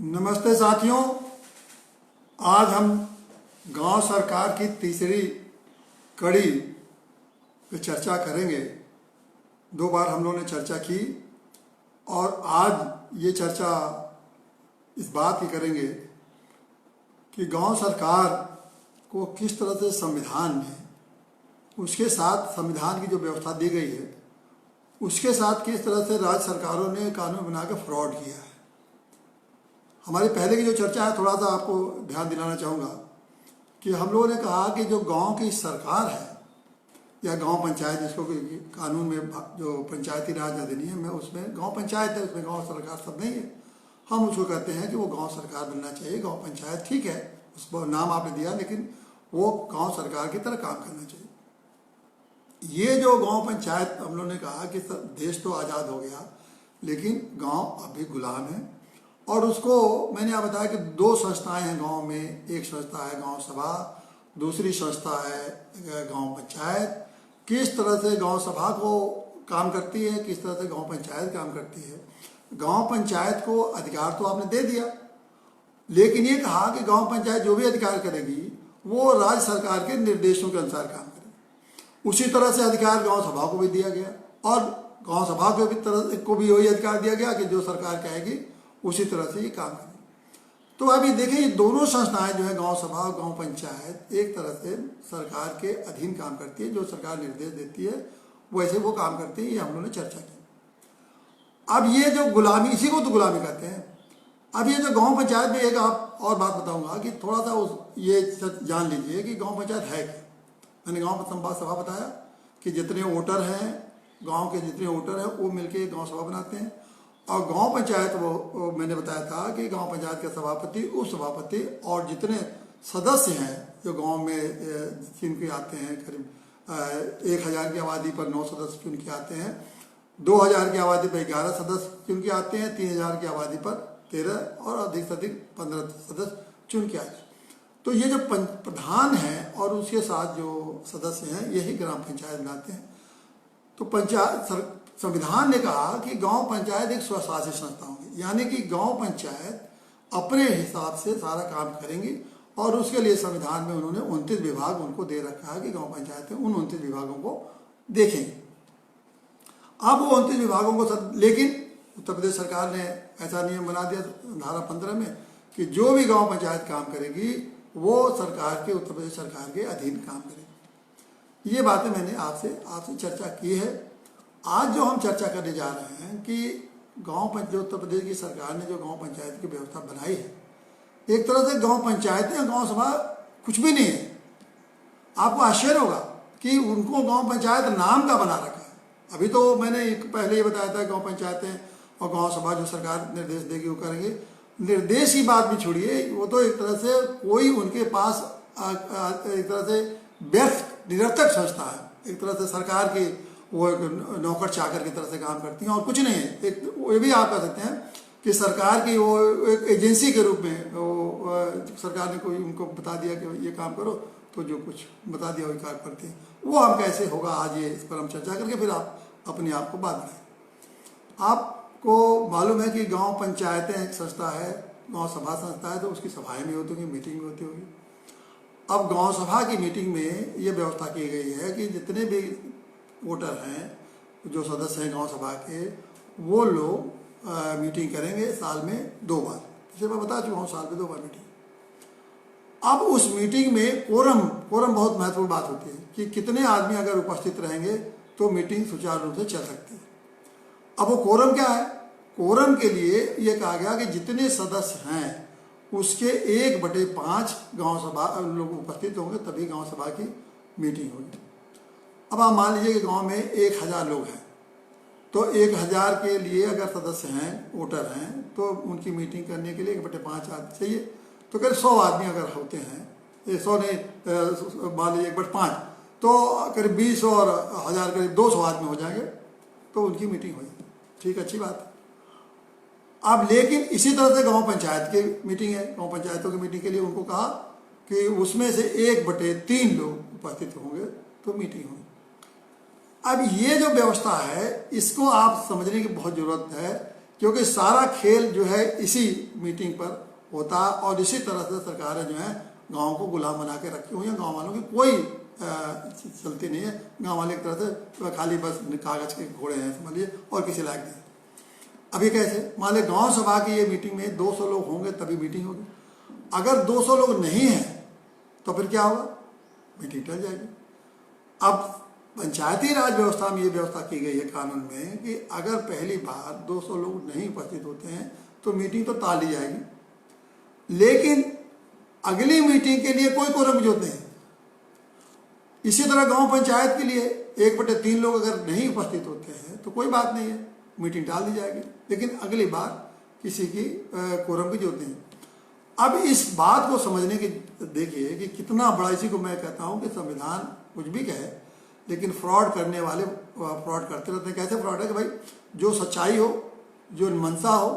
नमस्ते साथियों। आज हम गांव सरकार की तीसरी कड़ी पे चर्चा करेंगे। 2 बार हम लोगों ने चर्चा की और आज ये चर्चा इस बात की करेंगे कि गांव सरकार को किस तरह से संविधान में उसके साथ संविधान की जो व्यवस्था दी गई है उसके साथ किस तरह से राज्य सरकारों ने कानून बनाकर फ्रॉड किया है। हमारी पहले की जो चर्चा है थोड़ा सा आपको ध्यान दिलाना चाहूँगा कि हम लोगों ने कहा कि जो गांव की सरकार है या गांव पंचायत, जिसको कानून में जो पंचायती राज अधिनियम है उसमें गांव पंचायत है, उसमें गांव सरकार सब नहीं है। हम उसको कहते हैं कि वो गांव सरकार बनना चाहिए। गांव पंचायत ठीक है, उसको नाम आपने दिया, लेकिन वो गांव सरकार की तरह काम करना चाहिए। ये जो गांव पंचायत, हम लोगों ने कहा कि देश तो आज़ाद हो गया लेकिन गांव अभी गुलाम है। और उसको मैंने आप बताया कि 2 संस्थाएं हैं गांव में। एक संस्था है गांव सभा, दूसरी संस्था है गांव पंचायत। किस तरह से गांव सभा को काम करती है, किस तरह से गांव पंचायत काम करती है। गांव पंचायत को अधिकार तो आपने दे दिया, लेकिन ये कहा कि गांव पंचायत जो भी अधिकार करेगी वो राज्य सरकार के निर्देशों के अनुसार काम करेगी। उसी तरह से अधिकार गांव सभा को भी दिया गया और गांव सभा को भी वही अधिकार दिया गया कि जो सरकार कहेगी उसी तरह से ये काम करें। तो अभी देखें, ये दोनों संस्थाएं जो है गांव सभा और गांव पंचायत एक तरह से सरकार के अधीन काम करती है। जो सरकार निर्देश देती है वैसे वो काम करती है। ये हम लोगों ने चर्चा की। अब ये जो गुलामी, इसी को तो गुलामी कहते हैं। अब ये जो गांव पंचायत में एक आप और बात बताऊंगा कि थोड़ा सा ये जान लीजिए कि गाँव पंचायत है क्या। मैंने गाँव सभा बताया कि जितने वोटर हैं, गाँव के जितने वोटर हैं वो मिलकर गाँव सभा बनाते हैं। और गांव पंचायत वो मैंने बताया था कि गांव पंचायत के सभापति, उप सभापति और जितने सदस्य हैं जो गांव में चुन के आते हैं, करीब 1000 की आबादी पर 9 सदस्य चुन के आते हैं, 2000 की आबादी पर 11 सदस्य चुन के आते हैं, 3000 की आबादी पर 13 और अधिक से अधिक 15 सदस्य चुन के आते हैं। तो ये जो प्रधान है और उसके साथ जो सदस्य हैं यही ग्राम पंचायत बनाते हैं। तो संविधान ने कहा कि गांव पंचायत एक स्वशासित संस्था होगी, यानी कि गांव पंचायत अपने हिसाब से सारा काम करेंगी। और उसके लिए संविधान में उन्होंने 29 विभाग उनको दे रखा है कि गांव पंचायत उन 29 विभागों को देखेंगे। अब वो 29 विभागों को लेकिन उत्तर प्रदेश सरकार ने ऐसा नियम बना दिया धारा 15 में कि जो भी गाँव पंचायत काम करेगी वो सरकार के, उत्तर प्रदेश सरकार के अधीन काम करेगी। ये बातें मैंने आपसे चर्चा की है। आज जो हम चर्चा करने जा रहे हैं कि जो उत्तर प्रदेश की सरकार ने जो गांव पंचायत की व्यवस्था बनाई है, एक तरह से गांव पंचायतें और गांव सभा कुछ भी नहीं है। आपको आश्चर्य होगा कि उनको गांव पंचायत नाम का बना रखा है। अभी तो मैंने पहले ही बताया था गांव पंचायतें और गांव सभा जो सरकार निर्देश देगी वो करेंगे। निर्देश की बात भी छोड़िए, वो तो एक तरह से कोई उनके पास एक तरह से व्यर्थ निरर्थक संस्था है। एक तरह से सरकार की वो नौकर चाकर की तरह से काम करती हैं और कुछ नहीं है। एक वो भी आप कह सकते हैं कि सरकार की वो एक एजेंसी के रूप में वो सरकार ने कोई उनको बता दिया कि ये काम करो तो जो कुछ बता दिया वही काम करते हैं। वो हम कैसे होगा, आज ये इस पर हम चर्चा करके फिर आप अपने आप को बात बनाएं। आपको मालूम है कि गाँव पंचायतें एक संस्था है, गाँव सभा संस्था है, तो उसकी सभाएँ भी होती होंगी, मीटिंग भी होती होगी। अब गाँव सभा की मीटिंग में ये व्यवस्था की गई है कि जितने भी वोटर हैं, जो सदस्य हैं गांव सभा के, वो लोग मीटिंग करेंगे साल में 2 बार। जैसे मैं बता चुका हूँ, साल में 2 बार मीटिंग। अब उस मीटिंग में कोरम बहुत महत्वपूर्ण बात होती है कि कितने आदमी अगर उपस्थित रहेंगे तो मीटिंग सुचारू रूप से चल सकती है। अब वो कोरम क्या है? कोरम के लिए ये कहा गया कि जितने सदस्य हैं उसके 1/5 गाँव सभा लोग उपस्थित होंगे तभी गाँव सभा की मीटिंग होगी। अब आप मान लीजिए कि गांव में 1000 लोग हैं, तो 1000 के लिए अगर सदस्य हैं, वोटर हैं, तो उनकी मीटिंग करने के लिए 1/5 आदमी चाहिए। तो करीब 100 आदमी अगर होते हैं, 100 नहीं मान लीजिए 1/5, तो करीब 20 और 1000 करीब 200 आदमी हो जाएंगे, तो उनकी मीटिंग हो जाएगी। ठीक, अच्छी बात है। अब लेकिन इसी तरह से गाँव पंचायत की मीटिंग है। गाँव पंचायतों की मीटिंग के लिए उनको कहा कि उसमें से 1/3 लोग उपस्थित होंगे तो मीटिंग होगी। अब ये जो व्यवस्था है इसको आप समझने की बहुत ज़रूरत है क्योंकि सारा खेल जो है इसी मीटिंग पर होता है और इसी तरह से सरकारें जो है गाँव को गुलाम बना के रखी हुई हैं। गाँव वालों की कोई चलती नहीं है। गाँव वाले एक तरह से खाली बस कागज के घोड़े हैं समझ लीजिए, और किसी लायक नहीं। अभी कैसे मान लीजिए गाँव सभा की ये मीटिंग में 200 लोग होंगे तभी मीटिंग होगी। अगर 200 लोग नहीं हैं तो फिर क्या होगा, मीटिंग टल जाएगी। अब पंचायती राज व्यवस्था में ये व्यवस्था की गई है कानून में कि अगर पहली बार 200 लोग नहीं उपस्थित होते हैं तो मीटिंग तो टाल दी जाएगी, लेकिन अगली मीटिंग के लिए कोई कोरम की जरूरत नहीं है। इसी तरह गांव पंचायत के लिए 1/3 लोग अगर नहीं उपस्थित होते हैं तो कोई बात नहीं है, मीटिंग टाल दी जाएगी, लेकिन अगली बार किसी की कोरम की जरूरत नहीं है। अब इस बात को समझने की देखिए कि कितना बड़ा, इसी को मैं कहता हूं कि संविधान कुछ भी कहे लेकिन फ्रॉड करने वाले फ्रॉड करते रहते हैं। कैसे फ्रॉड है कि भाई जो सच्चाई हो, जो मंशा हो,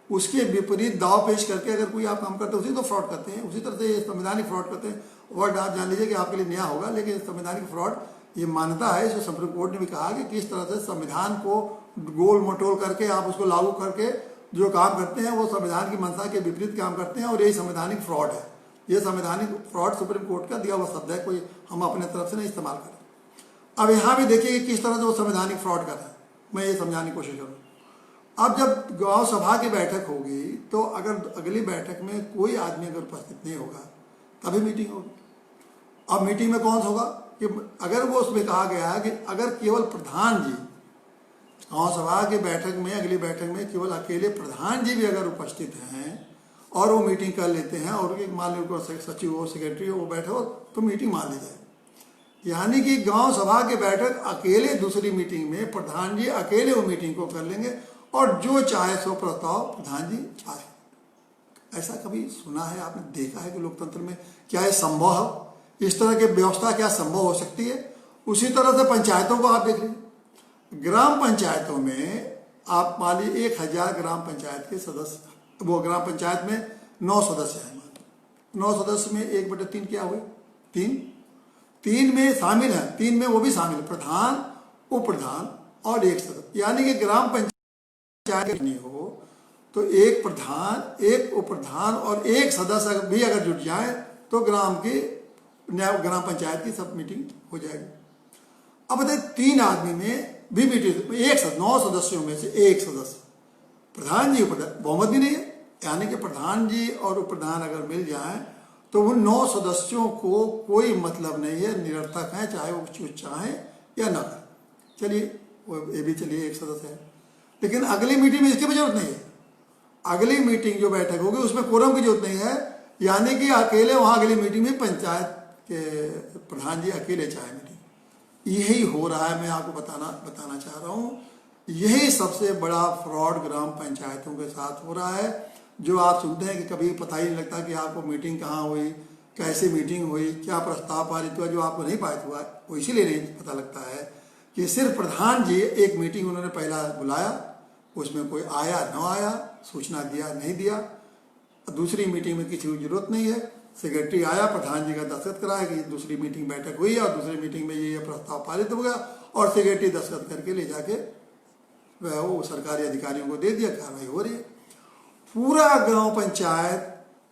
उसके विपरीत दाव पेश करके अगर कोई आप काम करते हैं उसी तो फ्रॉड करते हैं। उसी तरह से ये संवैधानिक फ्रॉड करते हैं। वर्ड आप जान लीजिए कि आपके लिए नया होगा, लेकिन संवैधानिक फ्रॉड ये मान्यता है, इसको सुप्रीम कोर्ट ने भी कहा कि किस तरह से संविधान को गोल मटोल करके आप उसको लागू करके जो काम करते हैं वो संविधान की मंशा के विपरीत काम करते हैं, और यही संवैधानिक फ्रॉड है। ये संवैधानिक फ्रॉड सुप्रीम कोर्ट का दिया हुआ शब्द है, कोई हम अपने तरफ से नहीं इस्तेमाल करें। अब यहाँ भी देखिए कि किस तरह से वो संवैधानिक फ्रॉड कर रहे हैं, मैं ये समझाने की कोशिश करूँ। अब जब गांव सभा की बैठक होगी तो अगर अगली बैठक में कोई आदमी अगर उपस्थित नहीं होगा तभी मीटिंग होगी। अब मीटिंग में कौन होगा कि अगर वो उसमें कहा गया है कि अगर केवल प्रधान जी गांव सभा की बैठक में, अगली बैठक में केवल अकेले प्रधान जी भी अगर उपस्थित हैं और वो मीटिंग कर लेते हैं और मान लो सचिव हो, सेक्रेटरी हो, वो बैठे हो तो मीटिंग मान ली जाए। यानी कि गांव सभा की बैठक अकेले दूसरी मीटिंग में प्रधान जी अकेले वो मीटिंग को कर लेंगे और जो चाहे सो प्रस्ताव प्रधान जी आए। ऐसा कभी सुना है, आपने देखा है कि लोकतंत्र में क्या ये संभव है? इस तरह की व्यवस्था क्या संभव हो सकती है? उसी तरह से पंचायतों को आप देख लीजिए। ग्राम पंचायतों में आप मान लीजिए 1000 ग्राम पंचायत के सदस्य, वो ग्राम पंचायत में 9 सदस्य हैं। 9 सदस्य में 1/3 क्या हुए? 3 में शामिल है, 3 में वो भी शामिल है, प्रधान, उप प्रधान और 1 सदस्य। यानी कि ग्राम पंचायत नहीं हो तो 1 प्रधान, 1 उप प्रधान और 1 सदस्य भी अगर जुट जाए तो ग्राम पंचायत की सब मीटिंग हो जाएगी। अब बताइए 3 आदमी में भी मीटिंग, 9 सदस्यों में से 1 सदस्य प्रधान जी, बहुमत भी नहीं है। यानी कि प्रधान जी और उप प्रधान अगर मिल जाए तो उन 9 सदस्यों को कोई मतलब नहीं है, निरर्थक है, चाहे वो चाहे या ना करें। चलिए ये भी चलिए 1 सदस्य है, लेकिन अगली मीटिंग में इसकी भी जरूरत नहीं है। अगली मीटिंग जो बैठक होगी उसमें कोरम की जरूरत नहीं है। यानी कि अकेले वहां अगली मीटिंग में पंचायत के प्रधान जी अकेले चाहे मीटिंग। यही हो रहा है, मैं आपको बताना चाह रहा हूं। यही सबसे बड़ा फ्रॉड ग्राम पंचायतों के साथ हो रहा है। जो आप सुनते हैं कि कभी पता ही नहीं लगता कि आपको मीटिंग कहाँ हुई, कैसे मीटिंग हुई, क्या प्रस्ताव पारित हुआ, जो आपको नहीं पारित हुआ वो इसीलिए नहीं पता लगता है कि सिर्फ प्रधान जी एक मीटिंग उन्होंने पहला बुलाया, उसमें कोई आया न आया, सूचना दिया नहीं दिया। दूसरी मीटिंग में किसी की जरूरत नहीं है, सेक्रेटरी आया, प्रधान जी का दस्तखत कराया कि दूसरी मीटिंग बैठक हुई और दूसरी मीटिंग में ये प्रस्ताव पारित हो गया और सेक्रेटरी दस्तखत करके ले जाके वो सरकारी अधिकारियों को दे दिया, कार्रवाई हो रही है। पूरा ग्राम पंचायत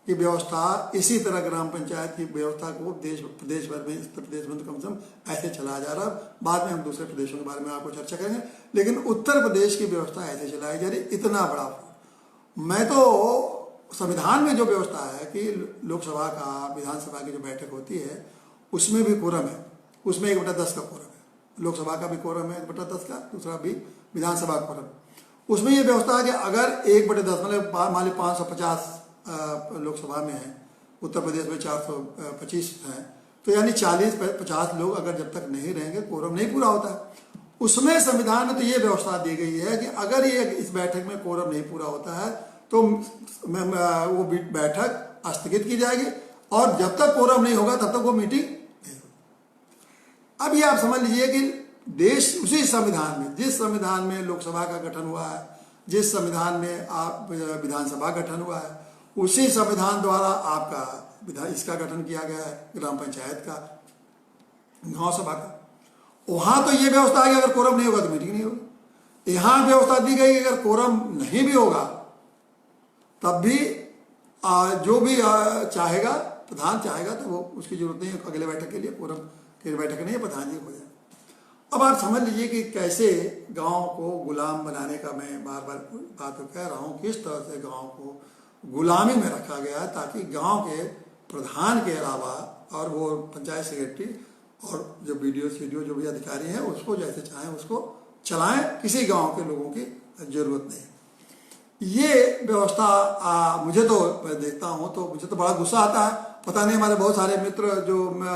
की व्यवस्था, इसी तरह ग्राम पंचायत की व्यवस्था को प्रदेश भर में, उत्तर प्रदेश में कम से कम ऐसे चलाया जा रहा है। बाद में हम दूसरे प्रदेशों के बारे में आपको चर्चा करेंगे, लेकिन उत्तर प्रदेश की व्यवस्था ऐसे चलाई जा रही, इतना बड़ा। मैं तो संविधान में जो व्यवस्था है कि लोकसभा का, विधानसभा की जो बैठक होती है उसमें भी कोरम है, उसमें 1/10 का कोरम है। लोकसभा का भी कोरम है 1/10 का, दूसरा भी विधानसभा कोरम। उसमें ये व्यवस्था है कि अगर 1/10 मतलब मान ली 550 लोकसभा में है, उत्तर प्रदेश में 425 है, तो यानी 40-50 लोग अगर जब तक नहीं रहेंगे कोरम नहीं पूरा होता है। उसमें संविधान में तो ये व्यवस्था दी गई है कि अगर ये इस बैठक में कोरम नहीं पूरा होता है तो वो बैठक स्थगित की जाएगी और जब तक कोरम नहीं होगा तब तक वो मीटिंग नहीं होगी। अब ये आप समझ लीजिए कि देश उसी संविधान में, जिस संविधान में लोकसभा का गठन हुआ है, जिस संविधान में आप विधानसभा गठन हुआ है, उसी संविधान द्वारा आपका इसका गठन किया गया है, ग्राम पंचायत का, गांव सभा का। वहां तो ये व्यवस्था है कि अगर कोरम नहीं होगा तो मीटिंग नहीं होगी। यहाँ व्यवस्था दी गई कि अगर कोरम नहीं भी होगा तब भी जो भी चाहेगा, प्रधान चाहेगा तो वो उसकी जरूरत नहीं है अगले बैठक के लिए, कोरम की बैठक नहीं है, प्रधान जी हो जाए। अब आप समझ लीजिए कि कैसे गांव को गुलाम बनाने का मैं बार बार बात कह रहा हूँ, किस तरह से गांव को गुलामी में रखा गया है ताकि गांव के प्रधान के अलावा और वो पंचायत सेक्रेटरी और जो बीडीओ सीडीओ जो भी अधिकारी हैं उसको जैसे चाहें उसको चलाएं, किसी गांव के लोगों की जरूरत नहीं। ये व्यवस्था मुझे तो मैं देखता हूँ तो मुझे तो बड़ा गुस्सा आता है। पता नहीं हमारे बहुत सारे मित्र जो मैं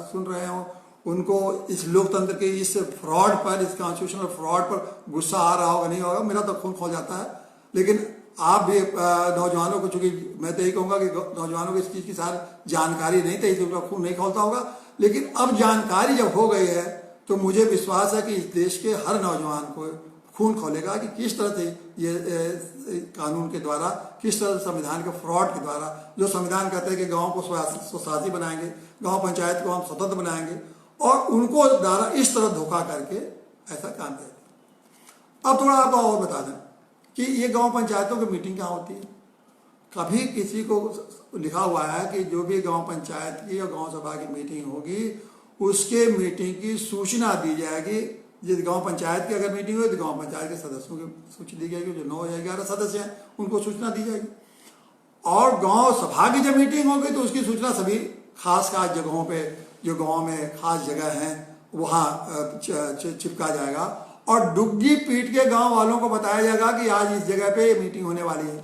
सुन रहे हो उनको इस लोकतंत्र के इस फ्रॉड पर, इस कॉन्स्टिट्यूशनल फ्रॉड पर गुस्सा आ रहा होगा, नहीं होगा, मेरा तो खून खौल जाता है। लेकिन आप भी नौजवानों को, चूंकि मैं तो यही कहूँगा कि नौजवानों को इस चीज़ की सारी जानकारी नहीं थी, इसलिए उनका खून नहीं खौलता होगा। लेकिन अब जानकारी जब हो गई है तो मुझे विश्वास है कि इस देश के हर नौजवान को खून खोलेगा कि किस तरह से ये कानून के द्वारा, किस तरह से संविधान के फ्रॉड के द्वारा, जो संविधान कहते हैं कि गांव को स्वशासी बनाएंगे, गांव पंचायत को हम स्वतंत्र बनाएंगे, और उनको द्वारा इस तरह धोखा करके ऐसा काम करेंगे। अब थोड़ा आपको और बता दें कि ये गांव पंचायतों की मीटिंग कहाँ होती है। कभी किसी को लिखा हुआ है कि जो भी गांव पंचायत की और गांव सभा की मीटिंग होगी उसके मीटिंग की सूचना दी जाएगी। जिस गांव पंचायत की अगर मीटिंग हुई तो गांव पंचायत के सदस्यों की सूची दी जाएगी, जो 9 या 11 सदस्य हैं उनको सूचना दी जाएगी। और गांव सभा की जब मीटिंग होगी तो उसकी सूचना सभी खास जगहों पे, जो गांव में खास जगह हैं वहाँ चिपका जाएगा, और डुग्गी पीट के गांव वालों को बताया जाएगा कि आज इस जगह पे मीटिंग होने वाली है।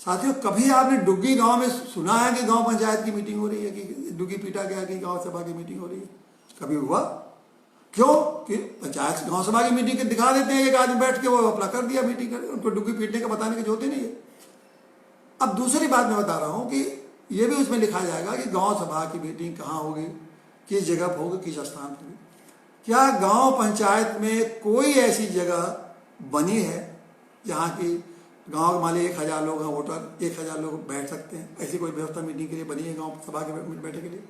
साथियों, कभी आपने डुग्गी गांव में सुना है कि गांव पंचायत की मीटिंग हो रही है, कि डुग्गी पीटा गया कि गांव सभा की मीटिंग हो रही है? कभी हुआ? क्यों? कि पंचायत गांव सभा की मीटिंग के दिखा देते हैं, एक आदमी बैठ के वो अपना कर दिया मीटिंग, उनको डुग्गी पीटने का बताने की जरूरत ही नहीं है। अब दूसरी बात मैं बता रहा हूँ कि ये भी उसमें लिखा जाएगा कि गांव सभा की मीटिंग कहाँ होगी, किस जगह पर होगी, किस स्थान पर होगी। क्या गांव पंचायत में कोई ऐसी जगह बनी है जहाँ की गांव के मान लीजिए 1000 लोग हैं वोटर, 1000 लोग बैठ सकते हैं? ऐसी कोई व्यवस्था मीटिंग के लिए बनी है गांव सभा के बैठक के लिए?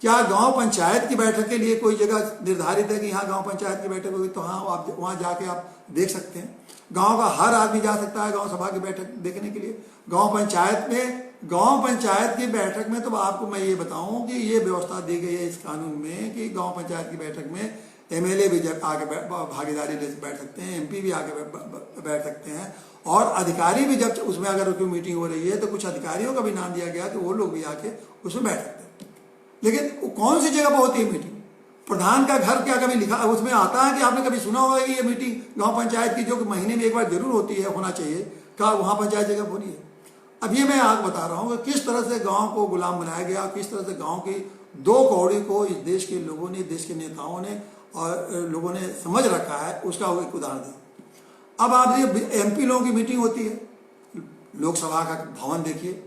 क्या गांव पंचायत की बैठक के लिए कोई जगह निर्धारित है कि यहाँ गांव पंचायत की बैठक होगी तो हाँ आप वहाँ जाके आप देख सकते हैं? गांव का हर आदमी जा सकता है गांव सभा की बैठक देखने के लिए? गांव पंचायत की बैठक में तो आपको मैं ये बताऊं कि ये व्यवस्था दी गई है इस कानून में कि गांव पंचायत की बैठक में एमएलए भी जब आगे भागीदारी ले बैठ सकते हैं, एमपी भी आगे बैठ सकते हैं, और अधिकारी भी जब उसमें अगर कोई मीटिंग हो रही है तो कुछ अधिकारियों का भी नाम दिया गया कि वो लोग भी आके उसमें बैठ सकते हैं। लेकिन कौन सी जगह पर होती है मीटिंग? प्रधान का घर क्या कभी लिखा उसमें आता है कि आपने कभी सुना होगा कि ये मीटिंग गांव पंचायत की, जो कि महीने में एक बार जरूर होती है, होना चाहिए, क्या वहां पंचायत जगह हो रही है? अब ये मैं आपको बता रहा हूँ कि किस तरह से गांव को गुलाम बनाया गया, किस तरह से गांव की 2 कौड़ी को इस देश के लोगों ने, देश के नेताओं ने और लोगों ने समझ रखा है, उसका एक उदाहरण दें। अब आप ये एमपी लोगों की मीटिंग होती है, लोकसभा का भवन देखिए,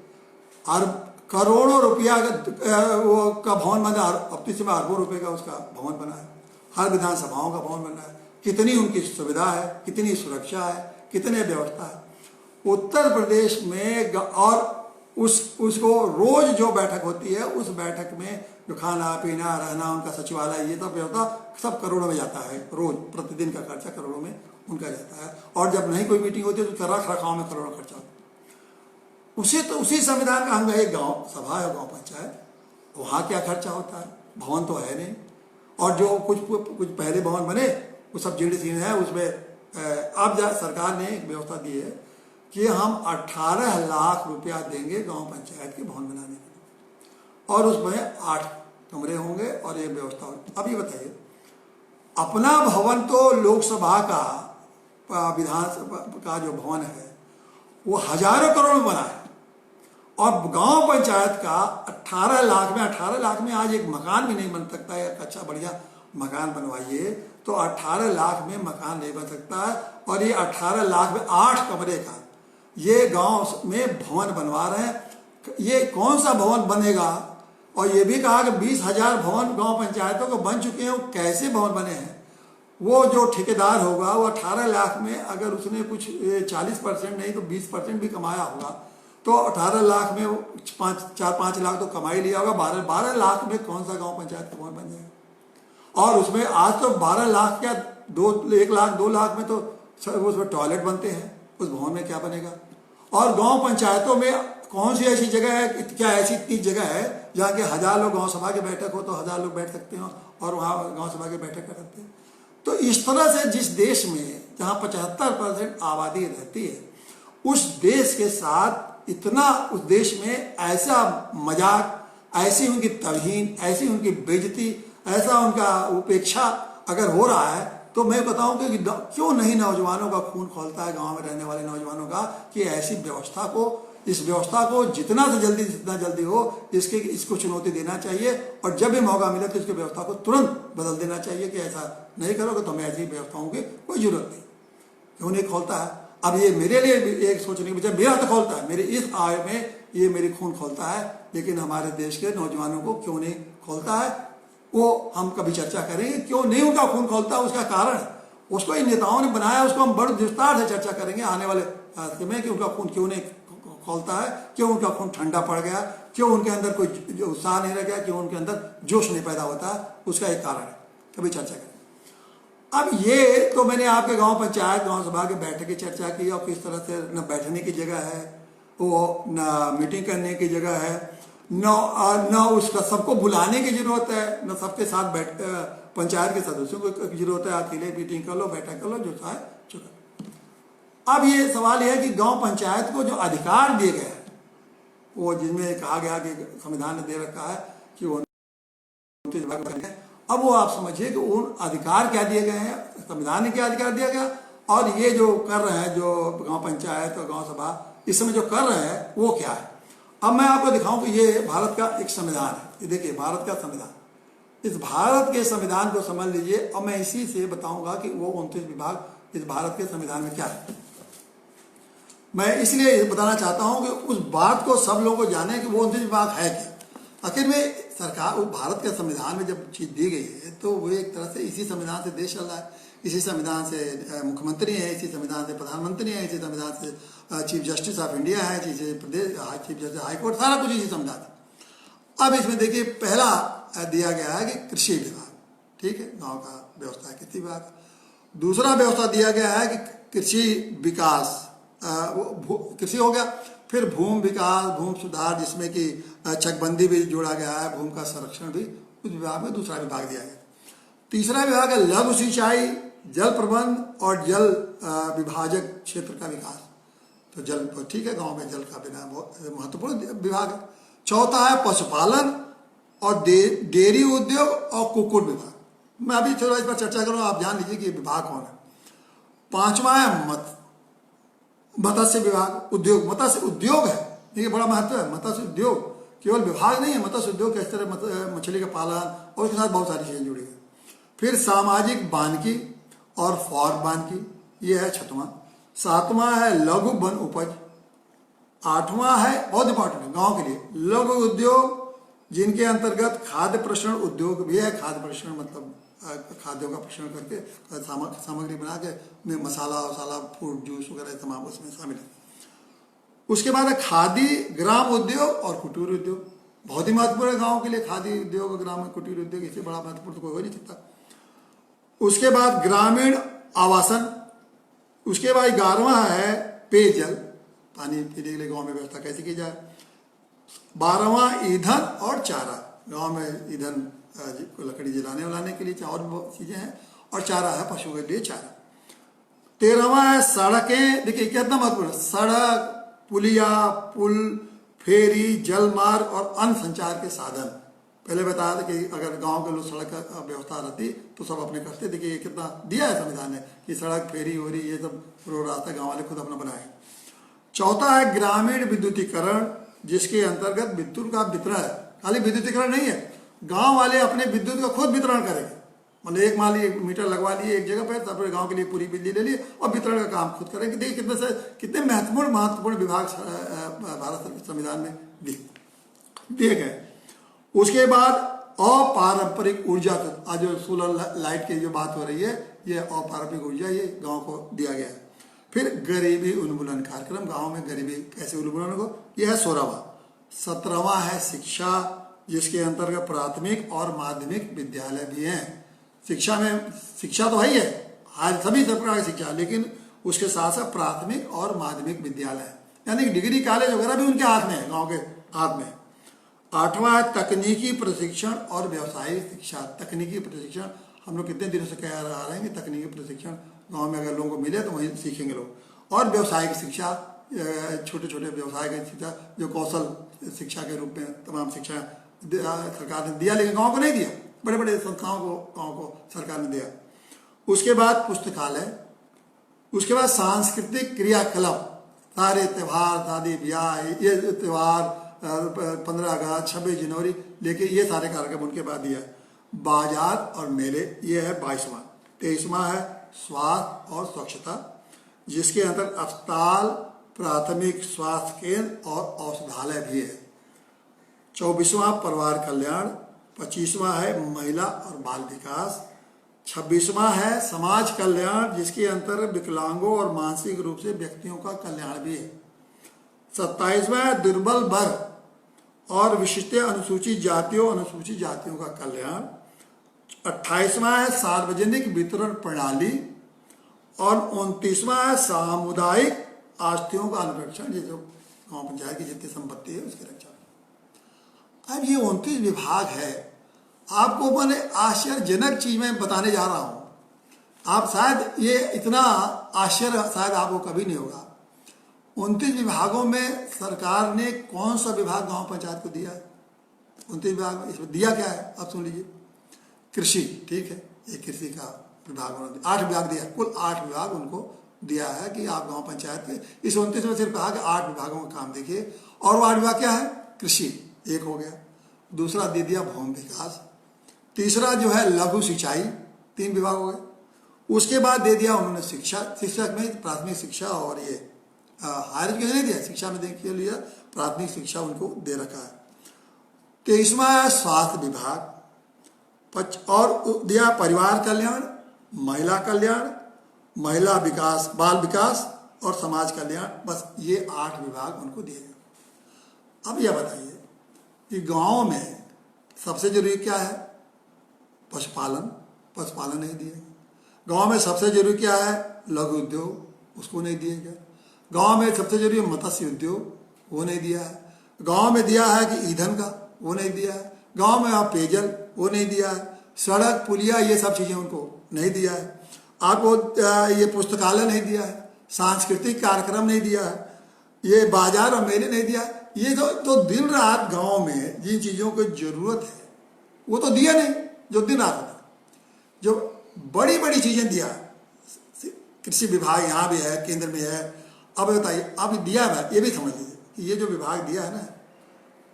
और करोड़ों रुपया का भवन बना, अब तो में अरबों रुपए का उसका भवन बना है, हर विधानसभाओं का भवन बना है। कितनी उनकी सुविधा है, कितनी सुरक्षा है, कितने व्यवस्था है। उत्तर प्रदेश में और उसको रोज जो बैठक होती है उस बैठक में जो खाना पीना रहना, उनका सचिवालय, ये सब व्यवस्था सब करोड़ों में जाता है, रोज प्रतिदिन का खर्चा करोड़ों में उनका जाता है। और जब नहीं कोई मीटिंग होती है तो रख रखाव में करोड़ों खर्चा होता है। उसी संविधान का अंग है गांव सभा या गांव पंचायत। वहाँ क्या खर्चा होता है? भवन तो है नहीं, और जो कुछ पहले भवन बने वो सब जीर्ण शीर्ण है। उसमें अब सरकार ने एक व्यवस्था दी है कि हम 18 लाख रुपया देंगे गांव पंचायत के भवन बनाने के लिए, और उसमें 8 कमरे होंगे और एक व्यवस्था होगी। अब ये बताइए, अपना भवन तो लोकसभा का विधानसभा का जो भवन है वो हजारों करोड़ में बना है, और गांव पंचायत का 18 लाख में आज एक मकान भी नहीं बन सकता है। अच्छा बढ़िया मकान बनवाइए तो 18 लाख में मकान नहीं बन सकता है, और ये 18 लाख में 8 कमरे का ये गांव में भवन बनवा रहे हैं। ये कौन सा भवन बनेगा? और ये भी कहा कि 20,000 भवन गांव पंचायतों को बन चुके हैं। वो कैसे भवन बने हैं? वो जो ठेकेदार होगा वो 18 लाख में अगर उसने कुछ 40% नहीं तो 20% भी कमाया होगा तो 18 लाख में 4-5 लाख तो कमाई लिया होगा। 12 लाख में कौन सा गांव पंचायत का भवन बन जाएगा? और उसमें आज तो 12 लाख क्या 1 लाख 2 लाख में तो उसमें टॉयलेट बनते हैं, उस भवन में क्या बनेगा? और गांव पंचायतों में कौन सी ऐसी जगह है, क्या ऐसी इतनी जगह है जहाँ के 1000 लोग गांव सभा की बैठक हो तो 1000 लोग बैठ सकते हो और वहाँ गांव सभा की बैठक कर सकते हैं? तो इस तरह से जिस देश में जहाँ 75% आबादी रहती है, उस देश के साथ इतना, उस देश में ऐसा मजाक, ऐसी उनकी तौहीन, ऐसी उनकी बेइज्जती, ऐसा उनका उपेक्षा अगर हो रहा है, तो मैं बताऊं कि क्यों नहीं नौजवानों का खून खौलता है, गांव में रहने वाले नौजवानों का, कि ऐसी व्यवस्था को, इस व्यवस्था को जितना जल्दी हो इसको चुनौती देना चाहिए, और जब भी मौका मिले तो इसकी व्यवस्था को तुरंत बदल देना चाहिए कि ऐसा नहीं करोगे तो हमें ऐसी व्यवस्थाओं की कोई जरूरत नहीं। क्यों नहीं खोलता है? अब ये मेरे लिए एक सोचने की वजह, मेरा तो खोलता है, मेरी इस आय में ये मेरी खून खोलता है, लेकिन हमारे देश के नौजवानों को क्यों नहीं खोलता है, वो हम कभी चर्चा करेंगे। क्यों नहीं उनका खून खोलता है, उसका कारण है, उसको इन नेताओं ने बनाया, उसको हम बड़े विस्तार से चर्चा करेंगे आने वाले में कि उनका खून क्यों नहीं खोलता है, क्यों उनका खून ठंडा पड़ गया, क्यों उनके अंदर कोई जो उत्साह नहीं रह गया, क्यों उनके अंदर जोश नहीं पैदा होता है, उसका एक कारण है, कभी चर्चा करेंगे। अब ये तो मैंने आपके गांव पंचायत, गांव सभा की बैठक की चर्चा की, और किस तरह से न बैठने की जगह है, वो न मीटिंग करने की जगह है, न उसका सबको बुलाने की जरूरत है, न सबके साथ बैठ पंचायत के सदस्यों को जरूरत है, अकेले मीटिंग कर लो, बैठक कर लो, जो चाहे चुका। अब ये सवाल यह है कि गांव पंचायत को जो अधिकार दिए गए हैं, वो जिनमें कहा गया कि संविधान ने दे रखा है कि वो, अब वो आप समझिए कि उन अधिकार क्या दिए गए हैं, संविधान ने क्या अधिकार दिया गया, और ये जो कर रहे हैं, जो गांव पंचायत और गांव सभा इस समय जो कर रहे हैं वो क्या है। अब मैं आपको दिखाऊं कि ये भारत का एक संविधान है, ये देखिए भारत का संविधान, इस भारत के संविधान को समझ लीजिए, और मैं इसी से बताऊंगा कि वो 29 विभाग इस भारत के संविधान में क्या है। मैं इसलिए बताना चाहता हूं कि उस बात को सब लोग को जाने कि वो 29 विभाग है क्या। आखिर में सरकार, वो भारत के संविधान में जब चीज दी गई है तो वो एक तरह से इसी संविधान से देश चल रहा है, इसी संविधान से मुख्यमंत्री है, इसी संविधान से प्रधानमंत्री है, इसी संविधान से चीफ जस्टिस ऑफ इंडिया है, इसी प्रदेश चीफ जस्टिस हाईकोर्ट, सारा कुछ इसी संविधान है। अब इसमें देखिए पहला दिया गया है कि कृषि विभाग, ठीक है, गाँव का व्यवस्था है कृषि विभाग। दूसरा व्यवस्था दिया गया है कि कृषि विकास, कृषि हो गया, फिर भूमि विकास, भूमि सुधार, जिसमें कि चकबंदी भी जोड़ा गया है, भूमि का संरक्षण भी उस विभाग में दूसरा विभाग दिया गया। तीसरा विभाग है लघु सिंचाई, जल प्रबंध और जल विभाजक क्षेत्र का विकास, तो जल, ठीक है, गांव में जल का बिना बहुत महत्वपूर्ण विभाग है। चौथा है पशुपालन और डेयरी उद्योग और कुक्कुट विभाग। मैं अभी थोड़ा इस पर चर्चा करूँ, आप जान लीजिए कि विभाग कौन है। पांचवा है मत्स्य विभाग, उद्योग, मत्स्य उद्योग है, देखिए बड़ा महत्व है, मत्स्य उद्योग केवल विभाग नहीं है, मत्स्य उद्योग किस तरह मछली का पालन और उसके साथ बहुत सारी चीजें जुड़ी है। फिर सामाजिक वानिकी और फॉर्म वानिकी, ये है छठवां। सातवां है लघु वन उपज। आठवां है, बहुत इंपॉर्टेंट है गांव के लिए, लघु उद्योग, जिनके अंतर्गत खाद्य प्रसंस्करण उद्योग भी है। खाद्य प्रसंस्करण मतलब खाद्यों का प्रसंस्करण करके सामग्री बना के में मसाला वसाला, फ्रूट जूस वगैरह तमाम उसमें शामिल है। उसके बाद है खादी, ग्राम उद्योग और कुटीर उद्योग, बहुत ही महत्वपूर्ण है गांव के लिए खादी उद्योग, ग्राम कुटीर उद्योग, इससे बड़ा महत्वपूर्ण तो कोई हो नहीं सकता। उसके बाद ग्रामीण आवासन, उसके बाद 11वां है पेयजल, पानी पीने के लिए गांव में व्यवस्था कैसे की जाए। 12वां ईंधन और चारा, गांव में ईंधन लकड़ी जलाने वलाने के लिए और चीजें हैं, और चारा है पशुओं के लिए चारा। 13वां है सड़कें, देखिए कितना महत्वपूर्ण, सड़क, पुलिया, पुल, फेरी, जल मार्ग और अन्य संचार के साधन। पहले बताया था कि अगर गांव के लोग सड़क का व्यवस्था रहती तो सब अपने करते, देखिए ये कितना दिया है संविधान ने कि सड़क, फेरी हो रही, ये सब रोड रास्ता गाँव वाले खुद अपना बनाए। चौथा है ग्रामीण विद्युतीकरण, जिसके अंतर्गत विद्युत का वितरण है, खाली विद्युतीकरण नहीं है, गांव वाले अपने विद्युत का खुद वितरण करेंगे, मतलब एक मान लीजिए मीटर लगवा लिए एक जगह पर, तब गांव के लिए पूरी बिजली ले लिए और वितरण का काम खुद करेंगे। देखिए कितने महत्वपूर्ण विभाग भारत संविधान में दिए गए। उसके बाद अपारंपरिक ऊर्जा, आज जो सोलर लाइट की जो बात हो रही है, ये अपारंपरिक ऊर्जा ये गांव को दिया गया है। फिर गरीबी उन्मूलन कार्यक्रम, गांव में गरीबी कैसे उन्मूलन हो, यह है 16वां। 17वां है शिक्षा, जिसके अंतर्गत प्राथमिक और माध्यमिक विद्यालय भी हैं। शिक्षा में, शिक्षा तो है ही है, सभी प्रकार की शिक्षा, लेकिन उसके साथ साथ प्राथमिक और माध्यमिक विद्यालय यानी डिग्री कॉलेज वगैरह भी उनके हाथ में है, गांव के हाथ में। 8वां है तकनीकी प्रशिक्षण और व्यवसायिक शिक्षा। तकनीकी प्रशिक्षण हम लोग कितने दिनों से कह रहे हैं कि तकनीकी प्रशिक्षण गांव में अगर लोगों को मिले तो वहीं सीखेंगे लोग। और व्यवसायिक शिक्षा, छोटे छोटे व्यवसाय की शिक्षा, जो कौशल शिक्षा के रूप में तमाम शिक्षा सरकार ने दिया, लेकिन गाँव को नहीं दिया, बड़े बड़े संस्थाओं को गाँव को सरकार ने दिया। उसके बाद पुस्तकालय, उसके बाद सांस्कृतिक क्रियाकलाप, सारे त्यौहार, शादी ब्याह, ये त्यौहार 15 अगस्त 26 जनवरी, लेकिन ये सारे कार्यक्रम उनके बाद दिया है। बाजार और मेले, ये है 22वां। 23वां है स्वास्थ्य और स्वच्छता, जिसके अंदर अस्पताल, प्राथमिक स्वास्थ्य केंद्र और औषधालय भी है। 24वां परिवार कल्याण। 25वां है महिला और बाल विकास। 26वां है समाज कल्याण, जिसके अंतर विकलांगों और मानसिक रूप से व्यक्तियों का कल्याण भी है। 27वां है दुर्बल वर्ग और विशिष्ट अनुसूचित जातियों का कल्याण। 28वां है सार्वजनिक वितरण प्रणाली और 29वां है सामुदायिक आस्तियों का अनुरक्षण, ये जो गांव पंचायत की जितनी संपत्ति है उसके रक्षा। अब ये 29 विभाग है। आपको मैंने आश्चर्यजनक चीज मैं बताने जा रहा हूं, आप शायद ये इतना आश्चर्य शायद आपको कभी नहीं होगा। 29 विभागों में सरकार ने कौन सा विभाग गांव पंचायत को दिया है? 29 विभाग में इसमें दिया क्या है आप सुन लीजिए। कृषि, ठीक है, ये कृषि का विभाग उन्होंने 8 विभाग दिया, कुल 8 विभाग उनको दिया है कि आप गांव पंचायत के इस 29 में सिर्फ कहा कि 8 विभागों का काम देखिए। और वो 8 विभाग क्या है? कृषि एक हो गया, दूसरा दे दिया भूमि विकास, तीसरा जो है लघु सिंचाई, 3 विभाग हो गए। उसके बाद दे दिया उन्होंने शिक्षा, शिक्षा में प्राथमिक शिक्षा और ये हायर एजुकेशन नहीं दिया, शिक्षा में देखिए लिया प्राथमिक शिक्षा उनको दे रखा है। 23वां है स्वास्थ्य विभाग और दिया परिवार कल्याण, महिला कल्याण, महिला विकास, बाल विकास और समाज कल्याण। बस ये 8 विभाग उनको दिए गए। अब यह बताइए कि गांव में सबसे जरूरी क्या है? पशुपालन, पशुपालन नहीं दिए। गांव में सबसे जरूरी क्या है? लघु उद्योग, उसको नहीं दिए गए। गांव में सबसे जरूरी मत्स्य उद्योग, वो नहीं दिया है। गांव में दिया है कि ईंधन का, वो नहीं दिया है। गांव में आप पेयजल, वो नहीं दिया है। सड़क पुलिया, ये सब चीजें उनको नहीं दिया है। आपको ये पुस्तकालय नहीं दिया है, सांस्कृतिक कार्यक्रम नहीं दिया है, ये बाजार और मेले नहीं दिया है। ये तो दिन रात गांव में जिन चीजों की जरूरत है वो तो दिया नहीं, जो दिन रात होता, जो बड़ी बड़ी चीजें दिया। कृषि विभाग यहाँ भी है, केंद्र में है। अब बताइए, अब दिया है, ये भी समझ लीजिए कि ये जो विभाग दिया है ना,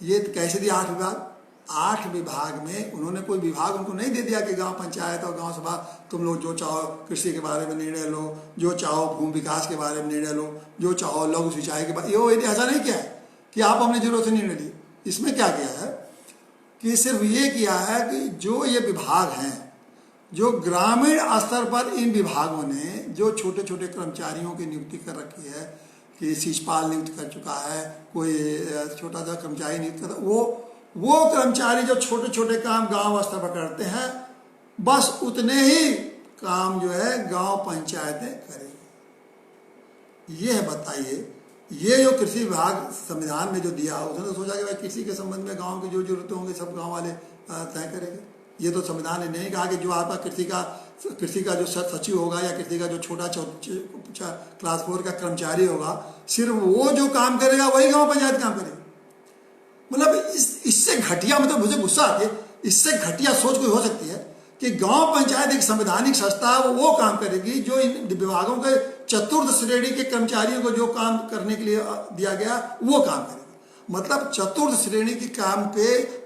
ये कैसे दिया? 8 विभाग। 8 विभाग में उन्होंने कोई विभाग उनको नहीं दे दिया कि गांव पंचायत और गांव सभा तुम लोग जो चाहो कृषि के बारे में निर्णय लो, जो चाहो भूमि विकास के बारे में निर्णय लो, जो चाहो लघु सिंचाई के बारे में। ऐसा नहीं किया है कि आप अपनी जरूरत से निर्णय लिए। इसमें क्या किया है कि सिर्फ ये किया है कि जो ये विभाग हैं, जो ग्रामीण स्तर पर इन विभागों ने जो छोटे छोटे कर्मचारियों की नियुक्ति कर रखी है, कि शिषपाल नियुक्त कर चुका है, कोई छोटा सा कर्मचारी नियुक्त कर, वो कर्मचारी जो छोटे छोटे काम गांव स्तर पर करते हैं, बस उतने ही काम जो है गांव पंचायतें करेंगी। ये है, बताइए, ये जो कृषि विभाग संविधान में जो दिया, उसने तो सोचा कि भाई कृषि के संबंध में गांव की जो जरूरतें होंगी सब गांव वाले तय करेंगे। ये तो संविधान ने नहीं कहा कि जो आपका कृषि का जो सचिव होगा या कृषि का जो छोटा क्लास 4 का कर्मचारी होगा, सिर्फ वो जो काम करेगा वही गांव पंचायत काम करेगी। मतलब इससे घटिया, मतलब मुझे गुस्सा आती है, इससे घटिया सोच कोई हो सकती है कि गांव पंचायत एक संवैधानिक संस्था है, वो काम करेगी जो इन विभागों के चतुर्थ श्रेणी के कर्मचारियों को जो काम करने के लिए दिया गया वो काम करेगी। मतलब चतुर्थ श्रेणी के काम पे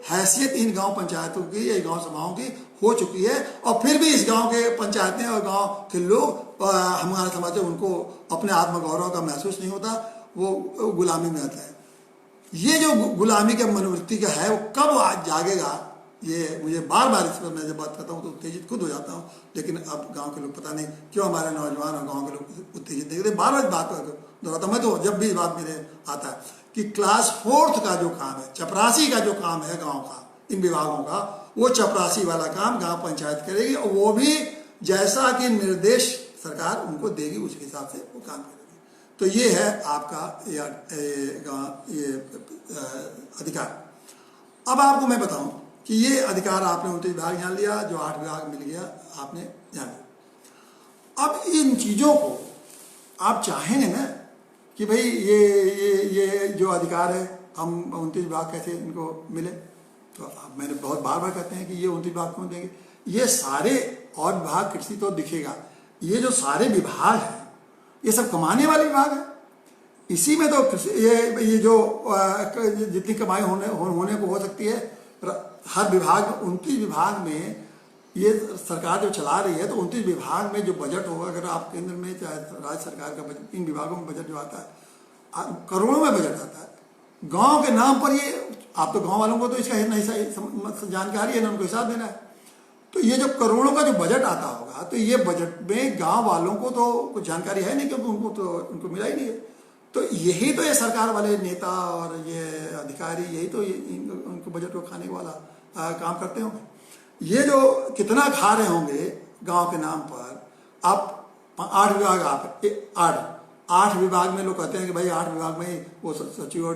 हैसियत इन गांव पंचायतों की या गांव सभाओं की हो चुकी है, और फिर भी इस गांव के पंचायतें और गांव के लोग हमारा समाज उनको अपने आत्मगौरव का महसूस नहीं होता, वो गुलामी में आता है। ये जो गुलामी के मनोवृत्ति का है वो कब आज जागेगा, ये मुझे बार बार इस पर मैं जब बात करता हूँ तो उत्तेजित खुद हो जाता हूँ। लेकिन अब गांव के लोग पता नहीं क्यों, हमारे नौजवान और गांव के लोग उत्तेजित नहीं होते। बार बार बात दोहराता मैं, तो जब भी बात मेरे आता है कि क्लास 4 का जो काम है, चपरासी का जो काम है गाँव का, इन विभागों का, वो चपरासी वाला काम गाँव पंचायत करेगी, और वो भी जैसा कि निर्देश सरकार उनको देगी, उस हिसाब से वो काम करेगी। तो ये है आपका ये अधिकार। अब आपको मैं बताऊं कि ये अधिकार आपने 29 विभाग जान लिया, जो 8 विभाग मिल गया आपने जान लिया। अब इन चीज़ों को आप चाहेंगे ना कि भाई ये जो अधिकार है हम 29 विभाग कैसे इनको मिले, तो अब मैंने बहुत बार बार कहते हैं कि ये 29 विभाग क्यों देंगे, ये सारे और विभाग कृषि तो दिखेगा, ये जो सारे विभाग हैं ये सब कमाने वाले विभाग है। इसी में तो ये जो जितनी कमाई होने को हो सकती है, हर विभाग 29 विभाग में ये सरकार जो चला रही है, तो 29 विभाग में जो बजट होगा, अगर आप केंद्र में चाहे राज्य सरकार का बजट, इन विभागों में बजट जो आता है करोड़ों में बजट आता है। गांव के नाम पर ये, आप तो गांव वालों को तो इसका नहीं जानकारी है ना, उनको हिसाब देना है। तो ये जो करोड़ों का जो बजट आता होगा, तो ये बजट में गांव वालों को तो कुछ जानकारी है नहीं, क्योंकि उनको मिला ही नहीं है। तो यही तो ये सरकार वाले नेता और ये अधिकारी यही तो उनको बजट को खाने वाला काम करते होंगे। ये जो कितना खा रहे होंगे गांव के नाम पर। आप 8 विभाग, आप 8 विभाग में लोग कहते हैं कि भाई 8 विभाग में वो सचिव और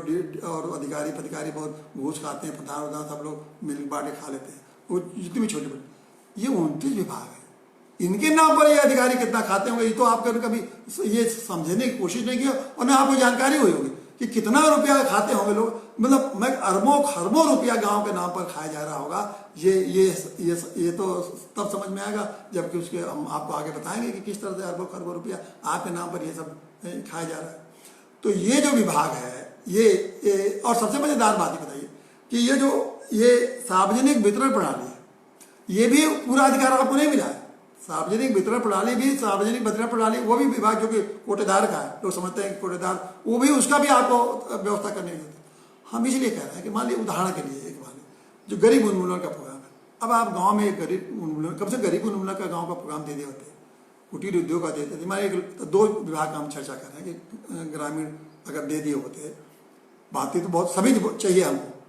अधिकारी पदाधिकारी बहुत घूस खाते हैं, प्रधान सब लोग मिल बांटे खा लेते हैं, वो जितनी भी छोटे बड़े। ये 29 विभाग है, इनके नाम पर ये अधिकारी कितना खाते होंगे, ये तो आप कभी ये समझने की कोशिश नहीं की और ना आपको जानकारी हुई होगी कि कितना रुपया खाते होंगे लोग। मतलब मैं अरबों खरबों रुपया गांव के नाम पर खाया जा रहा होगा। ये तो तब समझ में आएगा जबकि उसके हम आपको आगे बताएंगे कि किस तरह से अरबों खरबों रुपया आपके नाम पर ये सब खाया जा रहा है। तो ये जो विभाग है ये और सबसे मजेदार बात ये बताइए कि ये सार्वजनिक वितरण प्रणाली है, ये भी पूरा अधिकार आपको नहीं मिला है। सार्वजनिक वितरण प्रणाली भी, सार्वजनिक वितरण प्रणाली वो भी विभाग जो कि कोटेदार का है, लोग समझते हैं कि कोटेदार, वो भी उसका भी आपको व्यवस्था करने की जरूरत है। हम इसलिए कह रहे हैं कि मान लीजिए उदाहरण के लिए एक बात जो गरीब उन्मूलन का प्रोग्राम है, अब आप गांव में एक गरीब उन्मूलन, कब से गरीब उन्मूलन का गांव का प्रोग्राम दे दिए होते हैं, कुटीर उद्योग का देते थे। हमारे 2 विभाग का हम चर्चा कर रहे हैं कि ग्रामीण अगर दे दिए होते, बातें तो बहुत सभी चाहिए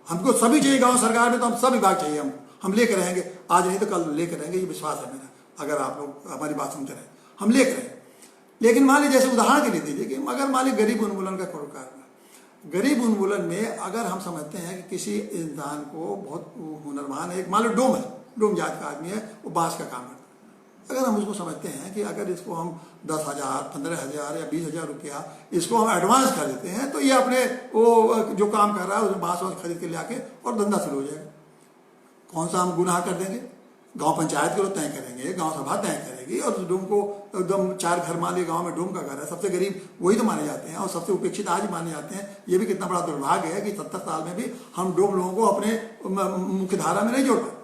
हमको सभी चाहिए गाँव सरकार में, तो हम सब विभाग चाहिए हम लेकर रहेंगे, आज नहीं तो कल लेकर रहेंगे, ये विश्वास है मेरा। अगर आप लोग हमारी बात सुनते रहे, हम लेकर रहे। लेकिन मान लीजिए जैसे उदाहरण के लिए दीजिए कि अगर मान लीजिए गरीब उन्मूलन का प्रोग्राम, गरीब उन्मूलन में अगर हम समझते हैं कि किसी इंसान को बहुत हुनरमान है, मान लो डोम जात का आदमी है, वो बांस का काम करता है, अगर हम उसको समझते हैं कि अगर इसको हम 10,000, 15,000 या 20,000 रुपया इसको हम एडवांस कर देते हैं, तो ये अपने वो जो काम कर रहा है उसमें बांस वांस खरीद के ले आके और धंधा शुरू हो जाएगा। कौन सा हम गुनाह कर देंगे? गांव पंचायत के लोग तय करेंगे, गांव सभा तय करेगी, और डोम को एकदम 4 घर मान लिए गांव में डोम का घर है, सबसे गरीब वही तो माने जाते हैं और सबसे उपेक्षित आज माने जाते हैं। ये भी कितना बड़ा दुर्भाग्य है कि 70 साल में भी हम डोम लोगों को अपने मुख्य धारा में नहीं जोड़ पाए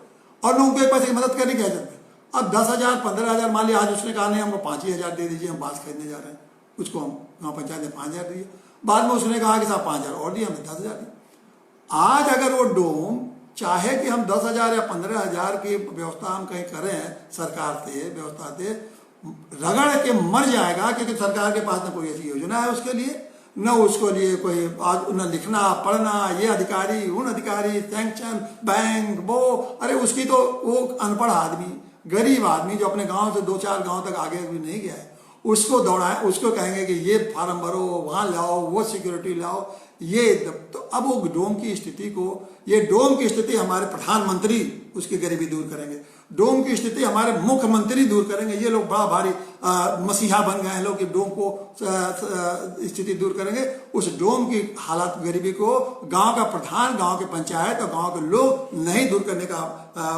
और लोगों को एक पैसे की मदद करने की जरूरत है। अब 10,000, 15,000 मान लिया, आज उसने कहा नहीं हमको 5,000 दे दीजिए, हम बांस खरीदने जा रहे हैं, उसको हम गाँव पंचायत ने 5,000 दिए। बाद में उसने कहा कि साहब 5,000 और दिए, हमने 10,000 दिए। आज अगर वो डोम चाहे कि हम 10,000 या 15,000 की व्यवस्था हम कहीं करें सरकार से, व्यवस्था से रगड़ के मर जाएगा, क्योंकि सरकार के पास न कोई ऐसी योजना है उसके लिए, न उसको लिए कोई न लिखना पढ़ना, ये अधिकारी उन अधिकारी, सैंक्शन बैंक वो, अरे उसकी तो वो अनपढ़ आदमी, गरीब आदमी जो अपने गांव से 2-4 गांव तक आगे भी नहीं गया है, उसको दौड़ाए, उसको कहेंगे कि ये फार्म भरो, वहां लाओ, वो सिक्योरिटी लाओ, ये तो अब वो डोम की स्थिति को, ये डोम की स्थिति हमारे प्रधानमंत्री उसकी गरीबी दूर करेंगे, डोम की स्थिति हमारे मुख्यमंत्री दूर करेंगे। ये लोग बड़ा भारी मसीहा बन गए हैं लोग कि डोम को स्थिति दूर करेंगे। उस डोम की हालत गरीबी को गांव का प्रधान, गांव के पंचायत और गांव के लोग नहीं दूर करने का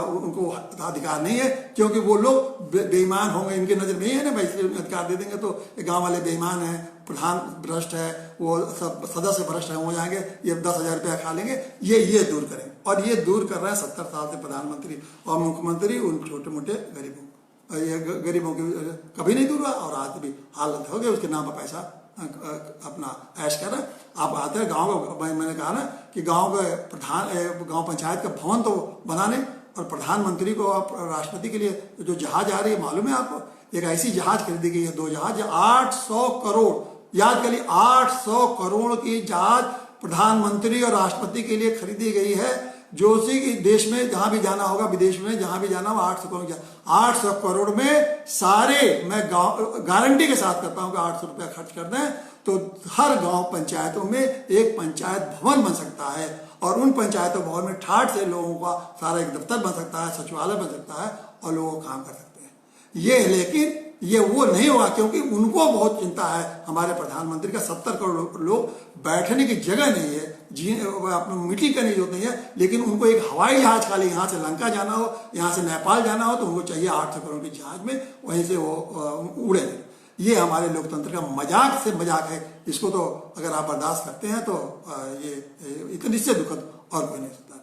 उनको अधिकार नहीं है, क्योंकि वो लोग बेईमान होंगे, इनकी नजर में ही है ना भाई, अधिकार दे देंगे तो गांव वाले बेईमान हैं, प्रधान भ्रष्ट है, वो सब सदस्य भ्रष्ट हो जाएंगे, ये 10,000 रुपया खा लेंगे, ये दूर करेंगे। और ये दूर कर रहे हैं 70 साल से प्रधानमंत्री और मुख्यमंत्री उन छोटे मोटे गरीबों, ये गरीबों की कभी नहीं दूर हुआ और आज भी हालत हो गई, उसके नाम पर पैसा अपना ऐश कर रहे हैं। आप आते हैं गाँव, मैंने कहा ना कि गाँव के गाँव पंचायत का भवन तो बनाने, और प्रधानमंत्री को आप राष्ट्रपति के लिए जो जहाज आ रही है, मालूम है आपको, एक ऐसी जहाज खरीदी गई है, 2 जहाज, 800 करोड़, याद करिए 800 करोड़ की जहाज प्रधानमंत्री और राष्ट्रपति के लिए खरीदी गई है। जो उसी देश में जहां भी जाना होगा, विदेश में जहां भी जाना हो, 800 करोड़ में सारे, मैं गारंटी के साथ करता हूं कि 800 रुपया खर्च कर दें तो हर गांव पंचायतों में एक पंचायत भवन बन सकता है, और उन पंचायतों भवन में ठाठ से लोगों का सारा एक दफ्तर बन सकता है, सचिवालय बन सकता है, और लोग काम कर सकते हैं। ये लेकिन ये वो नहीं होगा, क्योंकि उनको बहुत चिंता है हमारे प्रधानमंत्री का। 70 करोड़ लोग बैठने की जगह नहीं है, अपना मीटिंग करने की जरूरत नहीं है, लेकिन उनको एक हवाई जहाज खाली यहाँ से लंका जाना हो, यहाँ से नेपाल जाना हो, तो उनको चाहिए 800 करोड़ की जहाज में वहीं से वो उड़े। ये हमारे लोकतंत्र का मजाक से मजाक है। इसको तो अगर आप बर्दाश्त करते हैं तो ये इतनी से दुखद और कोई नहीं सकता।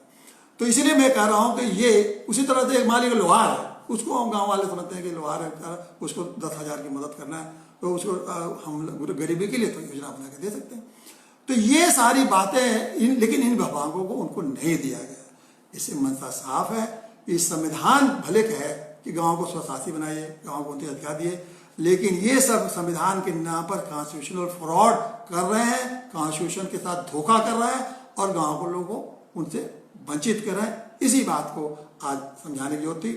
तो इसीलिए मैं कह रहा हूँ कि ये उसी तरह से एक मान लीजिए लोहार है, उसको हम गांव वाले समझते हैं कि लोहार है, उसको 10,000 की मदद करना है, तो उसको हम गरीबी के लिए तो योजना बना के दे सकते हैं। तो ये सारी बातें लेकिन इन विभागों को उनको नहीं दिया गया। इससे मंशा साफ है कि संविधान भले कहे कि गाँव को स्वशासी बनाइए, गाँव को उनके अधिकार दिए, लेकिन ये सब संविधान के नाम पर कॉन्स्टिट्यूशनल फ्रॉड कर रहे हैं, कॉन्स्टिट्यूशन के साथ धोखा कर रहे हैं, और गाँव को लोगों उनसे वंचित कर रहे हैं। इसी बात को आज समझाने की जरूरत थी।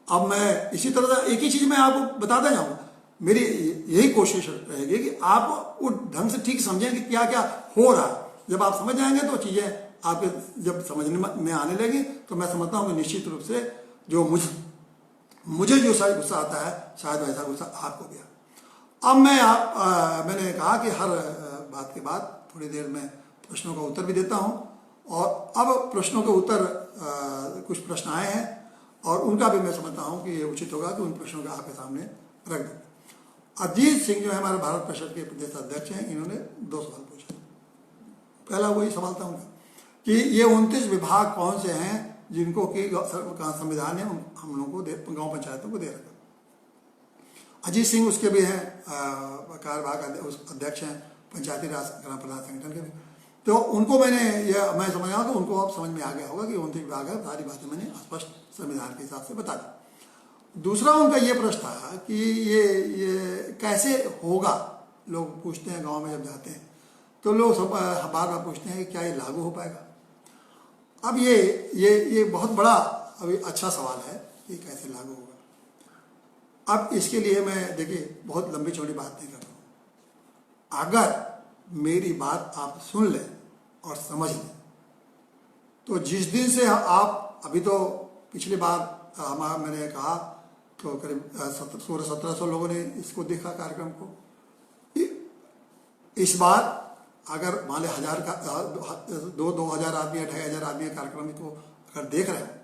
अब मैं इसी तरह से एक ही चीज मैं आपको बताता जाऊंगा। मेरी यही कोशिश रहेगी कि आप उस ढंग से ठीक समझें कि क्या क्या हो रहा है। जब आप समझ जाएंगे तो चीजें आपके जब समझने में आने लगी, तो मैं समझता हूँ कि निश्चित रूप से जो मुझे जो शायद गुस्सा आता है, शायद वैसा गुस्सा आपको भी। अब मैंने कहा कि हर बात के बाद थोड़ी देर में प्रश्नों का उत्तर भी देता हूँ, और अब प्रश्नों के उत्तर कुछ प्रश्न आए हैं, और उनका भी मैं समझता हूँ कि ये उचित होगा कि उन प्रश्नों का आपके सामने रख दें। अजीत सिंह जो है हमारे भारत परिषद के प्रदेश अध्यक्ष हैं, इन्होंने 2 सवाल पूछे। पहला वही सवाल था उनका कि ये 29 विभाग कौन से हैं जिनको कि संविधान ने हम लोगों को गांव पंचायतों को दे रखा। अजीत सिंह उसके भी हैं, कार्यवाहक अध्यक्ष हैं पंचायती राज ग्राम प्रधान संगठन के भी। तो उनको मैं समझ रहा हूँ कि उनको अब समझ में आ गया होगा कि 29 विभाग है। सारी बातें मैंने स्पष्ट संविधान के हिसाब से बता दी। दूसरा उनका ये प्रश्न था कि ये कैसे होगा। लोग पूछते हैं गांव में जब जाते हैं तो लोग सब बार बार पूछते हैं कि क्या ये लागू हो पाएगा। अब ये बहुत बड़ा अभी अच्छा सवाल है कि कैसे लागू होगा। अब इसके लिए मैं देखिए बहुत लंबी चौड़ी बात नहीं कर रहा हूँ। अगर मेरी बात आप सुन लें और समझ लें तो जिस दिन से आप अभी तो पिछली बार मैंने कहा तो करीब 1600-1700 लोगों ने इसको देखा कार्यक्रम को। इस बार अगर मान लें 1000 का 2000 आदमी 2500 आदमी कार्यक्रम को अगर देख रहे हैं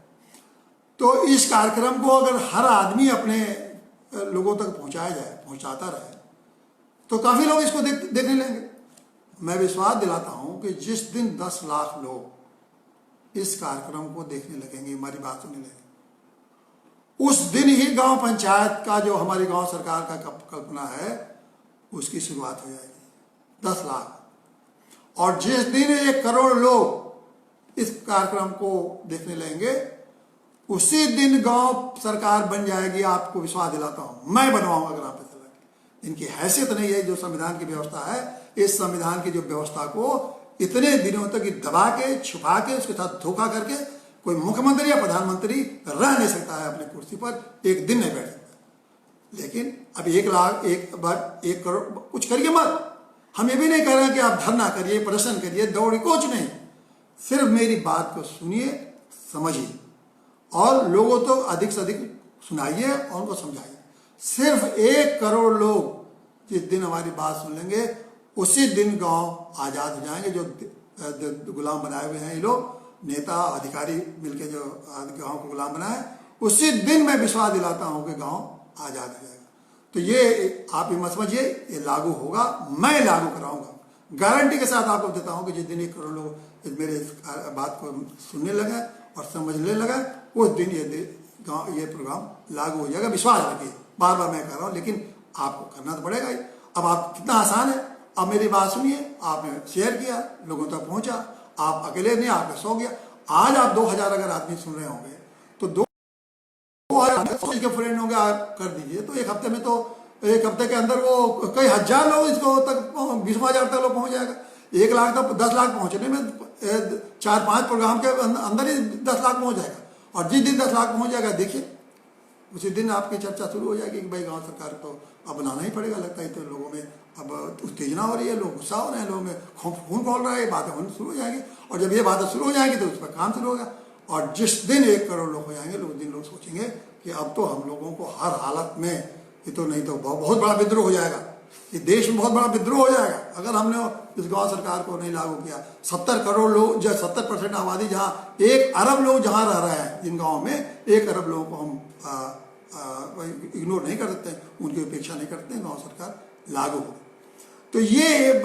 तो इस कार्यक्रम को अगर हर आदमी अपने लोगों तक पहुंचाता रहे तो काफी लोग इसको देखने लेंगे। मैं विश्वास दिलाता हूं कि जिस दिन 10 लाख लोग इस कार्यक्रम को देखने लगेंगे, हमारी बात सुनने लगेंगे, उस दिन ही गांव पंचायत का जो हमारी गांव सरकार का कल्पना है उसकी शुरुआत हो जाएगी। 10 लाख। और जिस दिन 1 करोड़ लोग इस कार्यक्रम को देखने लगेंगे उसी दिन गांव सरकार बन जाएगी। आपको विश्वास दिलाता हूं, मैं बनवाऊंगा ग्राम पंचायत। इनकी हैसियत नहीं है जो संविधान की व्यवस्था है। इस संविधान की जो व्यवस्था को इतने दिनों तक दबा के छुपा के उसके साथ धोखा करके कोई मुख्यमंत्री या प्रधानमंत्री रह नहीं सकता है अपनी कुर्सी पर, एक दिन नहीं बैठ सकता। लेकिन अब 1 लाख 1 करोड़ कुछ करिए मत। हम ये भी नहीं कह रहे हैं कि आप धरना करिए, प्रदर्शन करिए, दौड़ी कुछ नहीं। सिर्फ मेरी बात को सुनिए, समझिए और लोगों तो अधिक से अधिक सुनाइए और उनको समझाइए। सिर्फ 1 करोड़ लोग जिस दिन हमारी बात सुन लेंगे उसी दिन गांव आजाद हो जाएंगे। जो गुलाम बनाए हुए हैं ये लोग, नेता अधिकारी मिलके जो गांव को गुलाम बनाए, उसी दिन मैं विश्वास दिलाता हूं कि गांव आजाद हो जाएगा। तो ये आप ये मत समझिए, ये लागू होगा, मैं लागू कराऊंगा। गारंटी के साथ आपको देता हूं कि जिस दिन 1 करोड़ लोग मेरे बात को सुनने लगे और समझने लगे उस दिन ये प्रोग्राम लागू हो जाएगा। विश्वास रखिए, बार बार मैं कह रहा हूं, लेकिन आपको करना तो पड़ेगा ही। अब आप कितना आसान है। अब मेरी बात सुनिए, आपने शेयर किया, लोगों तक पहुंचा, आप अकेले नहीं, आपने 100 गया। आज आप 2000 अगर आदमी सुन रहे होंगे तो 2000 के फ्रेंड होंगे, आप कर दीजिए तो 1 हफ्ते में तो 1 हफ्ते के अंदर वो कई हजार लोग इसको तक 20,000 तक लोग पहुंच जाएगा। 1 लाख तक 10 लाख पहुंचने में 4-5 प्रोग्राम के अंदर ही 10 लाख पहुंच जाएगा। और जिस दिन 10 लाख पहुंच जाएगा, देखिए उसी दिन आपकी चर्चा शुरू हो जाएगी कि भाई गांव सरकार तो अब बनाना ही पड़ेगा। लगता है तो लोगों में अब उत्तेजना हो रही है, लोग गुस्सा हो रहे हैं, लोगों में खून खौल रहा है, ये बातें होनी शुरू हो जाएंगी। और जब ये बातें शुरू हो जाएंगी तो उस पर काम शुरू होगा। और जिस दिन 1 करोड़ लोग हो जाएंगे, उस दिन लोग सोचेंगे कि अब तो हम लोगों को हर हालत में, ये तो नहीं तो बहुत बड़ा विद्रोह हो जाएगा, ये देश में बहुत बड़ा विद्रोह हो जाएगा अगर हमने इस गांव सरकार को नहीं लागू किया। 70 करोड़ लोग, जो 70% आबादी, जहाँ 1 अरब लोग जहाँ रह रहे हैं जिन गाँव में, 1 अरब लोगों को हम इग्नोर नहीं कर सकते, उनकी उपेक्षा नहीं करते हैं, गांव सरकार लागू हो। तो ये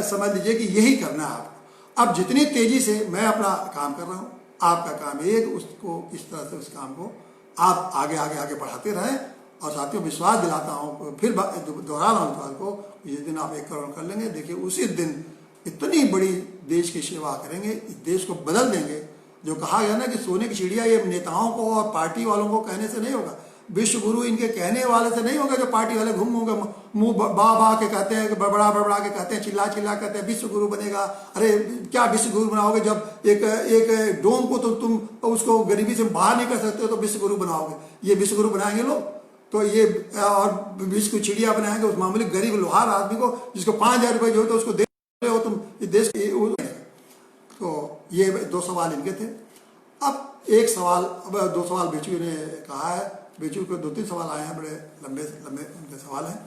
समझ लीजिए कि यही करना है आपको। अब जितनी तेजी से मैं अपना काम कर रहा हूँ, आपका काम है उसको इस तरह से उस काम को आप आगे आगे आगे बढ़ाते रहें। और साथियों, विश्वास दिलाता हूँ, फिर दोहरा रहा हूँ इस बात को, जिस दिन आप 1 करोड़ कर लेंगे, देखिए उसी दिन इतनी बड़ी देश की सेवा करेंगे, इस देश को बदल देंगे। जो कहा गया ना कि सोने की चिड़िया, ये नेताओं को और पार्टी वालों को कहने से नहीं होगा, विश्व गुरु इनके कहने वाले से नहीं होगा। जो पार्टी वाले घूम घूम के मुंह बा के कहते हैं, बड़बड़ा बड़बड़ा के कहते हैं, चिल्ला चिल्ला कहते हैं विश्व गुरु बनेगा। अरे क्या विश्व गुरु बनाओगे जब एक डोम को तो तुम उसको गरीबी से बाहर नहीं कर सकते हो, तो विश्व गुरु बनाओगे? ये विश्व गुरु बनाएंगे लोग? तो ये और विश्व को चिड़िया बनाएंगे उस मामूली गरीब लोहार आदमी को, जिसको 5,000 रुपये जो होते उसको दे रहे हो तुम, इस देश के। तो ये 2 सवाल इनके थे। अब एक सवाल, अब 2 सवाल बेचू ने कहा है, बेचू को 2-3 सवाल आए हैं, बड़े लंबे लंबे उनके सवाल हैं।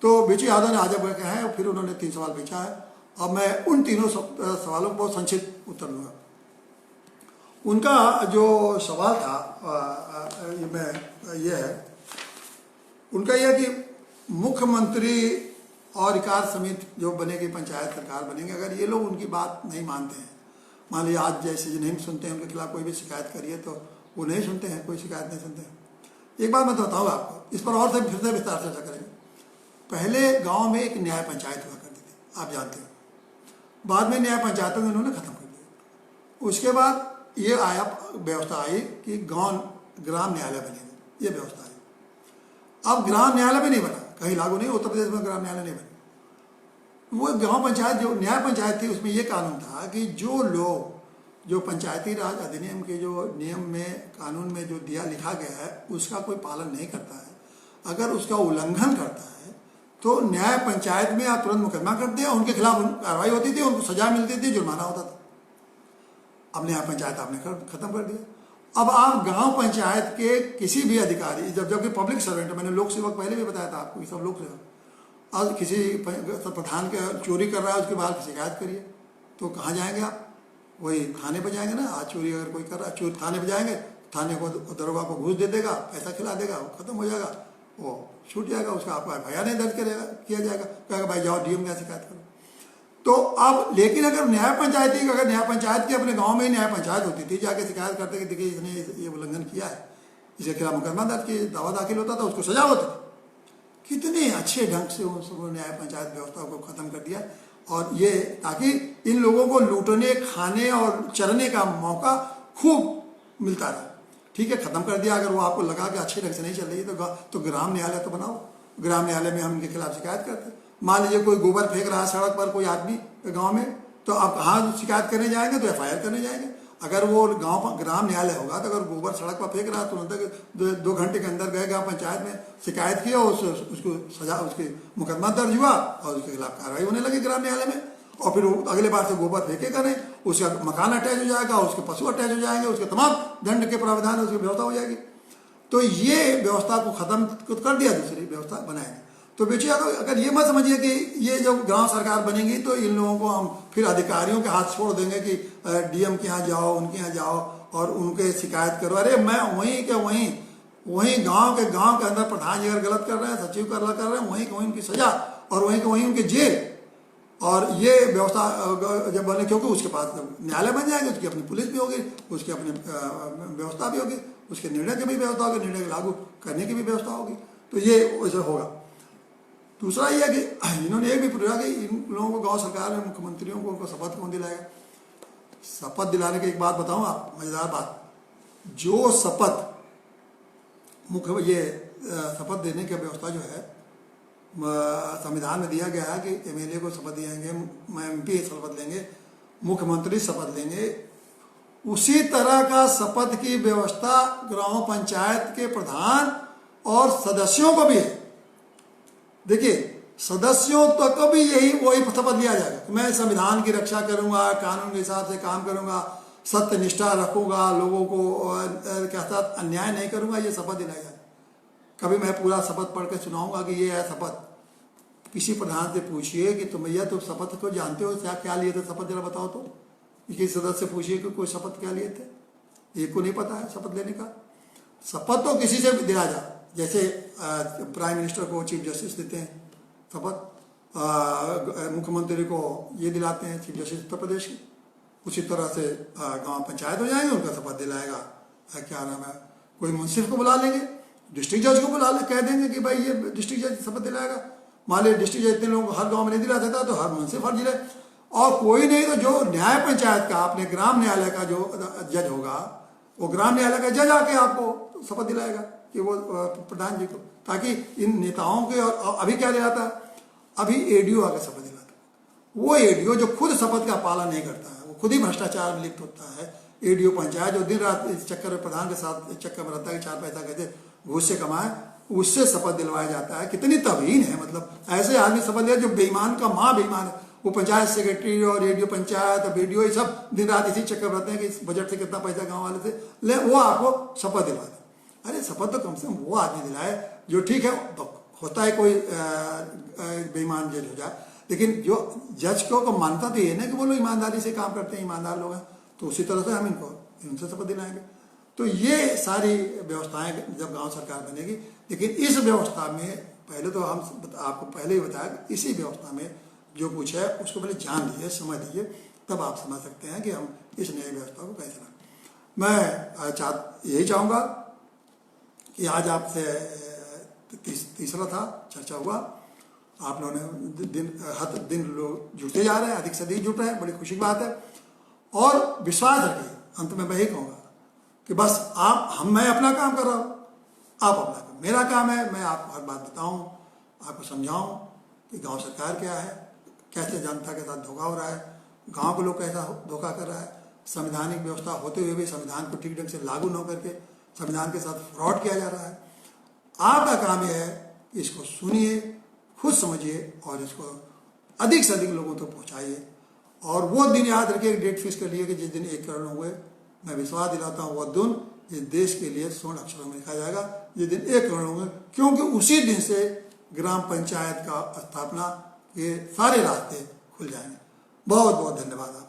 तो बेचू यादव ने आजम कहे हैं, फिर उन्होंने 3 सवाल पूछा है। अब मैं उन तीनों सवालों को बहुत संक्षिप्त उत्तर दूंगा। उनका जो सवाल था ये है, उनका यह कि मुख्यमंत्री और कार्य समिति जो बनेगी, पंचायत सरकार बनेंगे, अगर ये लोग उनकी बात नहीं मानते हैं, मान लीजिए आज जैसे जो नहीं सुनते हैं, उनके खिलाफ कोई भी शिकायत करिए तो वो नहीं सुनते हैं, कोई शिकायत नहीं सुनते हैं। एक बात मैं बताऊँ आपको, इस पर और से फिर से विस्तार चर्चा करेंगे। पहले गांव में एक न्याय पंचायत हुआ करती थी, आप जानते हैं। बाद में न्याय पंचायतों में इन्होंने खत्म कर दिया। उसके बाद ये व्यवस्था आई कि ग्राम न्यायालय बनेगा, ये व्यवस्था आई। अब ग्राम न्यायालय भी नहीं बना, कहीं लागू नहीं, उत्तर प्रदेश में ग्राम न्यायालय नहीं बना। वो गांव पंचायत, जो न्याय पंचायत थी, उसमें ये कानून था कि जो लोग, जो पंचायती राज अधिनियम के जो नियम में, कानून में जो लिखा गया है, उसका कोई पालन नहीं करता है, अगर उसका उल्लंघन करता है, तो न्याय पंचायत में आप तुरंत मुकदमा करते हैं, उनके खिलाफ कार्रवाई होती थी, उनको सजा मिलती थी, जुर्माना होता था। अब न्याय पंचायत आपने खत्म कर दिया। अब आप गांव पंचायत के किसी भी अधिकारी, जबकि पब्लिक सर्वेंट, मैंने लोक सेवक पहले भी बताया था आपको, सब लोक सेवक, और किसी प्रधान के चोरी कर रहा है, उसके बाद शिकायत करिए, तो कहाँ जाएंगे आप? वही थाने पर जाएंगे ना। आज चोरी अगर कोई कर रहा है, चोरी थाने पर जाएंगे, थाने को दरोगा को घूस दे देगा, पैसा खिला देगा, वो खत्म हो जाएगा, वो छूट जाएगा, उसका आपको FIR नहीं दर्ज किया जाएगा, कहेगा भाई जाओ DM में शिकायत करो। तो अब लेकिन अगर न्याय पंचायत की अपने गांव में ही न्याय पंचायत होती थी, जाके शिकायत करते कि देखिए इसने ये उल्लंघन किया है, इसके खिलाफ मुकदमा दर्ज किया, दावा दाखिल होता था, उसको सजा होती थी। कितने अच्छे ढंग से उन न्याय पंचायत व्यवस्था को खत्म कर दिया। और ये ताकि इन लोगों को लूटने, खाने और चरने का मौका खूब मिलता रहा। ठीक है, खत्म कर दिया। अगर वो आपको लगा कि अच्छे ढंग से नहीं चल रही तो ग्राम न्यायालय तो बनाओ, ग्राम न्यायालय में हम इनके खिलाफ शिकायत करते। मान लीजिए कोई गोबर फेंक रहा है सड़क पर, कोई आदमी गांव में, तो आप कहाँ शिकायत करने जाएंगे? तो FIR करने जाएंगे। अगर वो ग्राम न्यायालय होगा, तो अगर गोबर सड़क पर फेंक रहा है, तुरंत 2 घंटे के अंदर गए ग्राम पंचायत में, शिकायत किया, उसको सजा, उसके मुकदमा दर्ज हुआ और उसके खिलाफ कार्रवाई होने लगी ग्राम न्यायालय में। और फिर अगले बार से गोबर फेंकेगा नहीं, उसका मकान अटैच हो जाएगा, उसके पशु अटैच हो जाएंगे, उसके तमाम दंड के प्रावधान, उसकी व्यवस्था हो जाएगी। तो ये व्यवस्था को खत्म कर दिया, दूसरी व्यवस्था बनाएंगे। तो बेचिए, अगर ये मत समझिए कि ये जब गांव सरकार बनेगी तो इन लोगों को हम फिर अधिकारियों के हाथ छोड़ देंगे कि DM के यहाँ जाओ, उनके यहाँ जाओ और उनके शिकायत करो। अरे मैं वहीं गांव के अंदर प्रधान जी अगर गलत कर रहे हैं, सचिव कर रहे हैं, वहीं उनकी सजा और वहीं उनके जेल। और ये व्यवस्था जब बने, क्योंकि उसके पास न्यायालय बन जाएंगे, उसकी अपनी पुलिस भी होगी, उसकी अपनी व्यवस्था भी होगी, उसके निर्णय की भी व्यवस्था होगी, निर्णय लागू करने की भी व्यवस्था होगी। तो ये वैसे होगा। दूसरा ये है कि इन्होंने ये भी पूछा कि इन लोगों को गांव सरकार में, मुख्यमंत्रियों को, उनको शपथ कौन दिलाएगा? शपथ दिलाने की एक बात बताऊं आप, मजेदार बात। जो शपथ शपथ देने की व्यवस्था जो है संविधान में दिया गया है कि MLA को शपथ दिएंगे, MP शपथ लेंगे, मुख्यमंत्री शपथ लेंगे, उसी तरह का शपथ की व्यवस्था ग्राम पंचायत के प्रधान और सदस्यों को भी है। देखिए, सदस्यों तक भी वही शपथ लिया जाएगा कि मैं संविधान की रक्षा करूंगा, कानून के हिसाब से काम करूंगा, सत्य निष्ठा रखूंगा, लोगों को क्या साथ अन्याय नहीं करूंगा, ये शपथ दिलाया जाएगा। कभी मैं पूरा शपथ पढ़ के सुनाऊंगा कि ये है शपथ। किसी प्रधान से पूछिए कि तुम भैया तुम शपथ को जानते हो, क्या लिए थे शपथ, जरा बताओ तो। किसी सदस्य से पूछिए कि कोई शपथ क्या लिए थे, एक को नहीं पता है शपथ लेने का। शपथ तो किसी से भी दिलाया जाए, जैसे प्राइम मिनिस्टर को चीफ जस्टिस देते हैं शपथ, मुख्यमंत्री को ये दिलाते हैं चीफ जस्टिस उत्तर प्रदेश की, उसी तरह से गांव पंचायत हो जाएंगे, उनका शपथ दिलाएगा क्या नाम है, कोई मुंसिफ को बुला लेंगे, डिस्ट्रिक्ट जज को बुला ले, कह देंगे कि भाई ये डिस्ट्रिक्ट जज शपथ दिलाएगा। मान लीजिए डिस्ट्रिक्ट जज इतने लोग हर गांव में नहीं दिला देता, तो हर मुंसिफ हर जिले, और कोई नहीं तो जो न्याय पंचायत का अपने ग्राम न्यायालय का जो जज होगा, वो ग्राम न्यायालय का जज आके आपको शपथ दिलाएगा कि वो प्रधान जी को, ताकि इन नेताओं के। और अभी क्या दिलाता है, अभी एडीओ आके शपथ दिलाता है। वो एडीओ जो खुद शपथ का पालन नहीं करता है, वो खुद ही भ्रष्टाचार में लिप्त होता है। एडीओ पंचायत जो दिन रात इस चक्कर में प्रधान के साथ इस चक्कर में रहता है कि 4 पैसा कैसे घूस से कमाए, उससे शपथ दिलवाया जाता है। कितनी तवीन है, मतलब ऐसे आदमी शपथ लिया जो बेईमान का माँ बेईमान है। वो पंचायत सेक्रेटरी और रेडियो पंचायत और बीडीओ ये सब दिन रात इसी चक्कर रहते हैं कि इस बजट से कितना पैसा गांव वाले से ले, वो आपको शपथ दिलवा दे। अरे शपथ तो कम से कम वो आदमी दिलाए जो ठीक है, होता है कोई बेईमान जज हो जाए, लेकिन जो जज को मानता तो ये ना कि वो लोग ईमानदारी से काम करते हैं, ईमानदार लोग हैं, तो उसी तरह से हम इनसे शपथ दिलाएंगे। तो ये सारी व्यवस्थाएं जब गांव सरकार बनेगी, लेकिन इस व्यवस्था में पहले तो हम आपको पहले ही बताया कि इसी व्यवस्था में जो कुछ है उसको पहले जान लीजिए, समझ लीजिए, तब आप समझ सकते हैं कि हम इस नई व्यवस्था को कैसे बनाएं। मैं यही चाहूँगा कि आज आपसे तीसरा था चर्चा हुआ, आप लोगों ने हर दिन लोग जुड़ते जा रहे हैं, अधिक से अधिक जुट रहे हैं, बड़ी खुशी की बात है। और विश्वास रखिए, अंत में मैं यही कहूँगा कि बस मैं अपना काम कर रहा हूँ, आप अपना काम, मेरा काम है मैं आपको हर बात बताऊँ, आपको समझाऊँ कि गांव सरकार क्या है, कैसे जनता के साथ धोखा हो रहा है, गांव के लोग कैसा धोखा कर रहा है, संवैधानिक व्यवस्था होते हुए भी संविधान को ठीक ढंग से लागू न करके संविधान के साथ फ्रॉड किया जा रहा है। आपका काम यह है कि इसको सुनिए, खुद समझिए और इसको अधिक से अधिक लोगों तक पहुँचाइए। और वो दिन याद रखिए, डेट फिक्स कर लिए कि जिस दिन 1 करोड़ हुए, मैं विश्वास दिलाता हूँ वह दिन इस देश के लिए स्वर्ण अक्षरों में लिखा जाएगा, जिस दिन 1 करोड़ होंगे, क्योंकि उसी दिन से ग्राम पंचायत का स्थापना के सारे रास्ते खुल जाएंगे। बहुत बहुत धन्यवाद आप।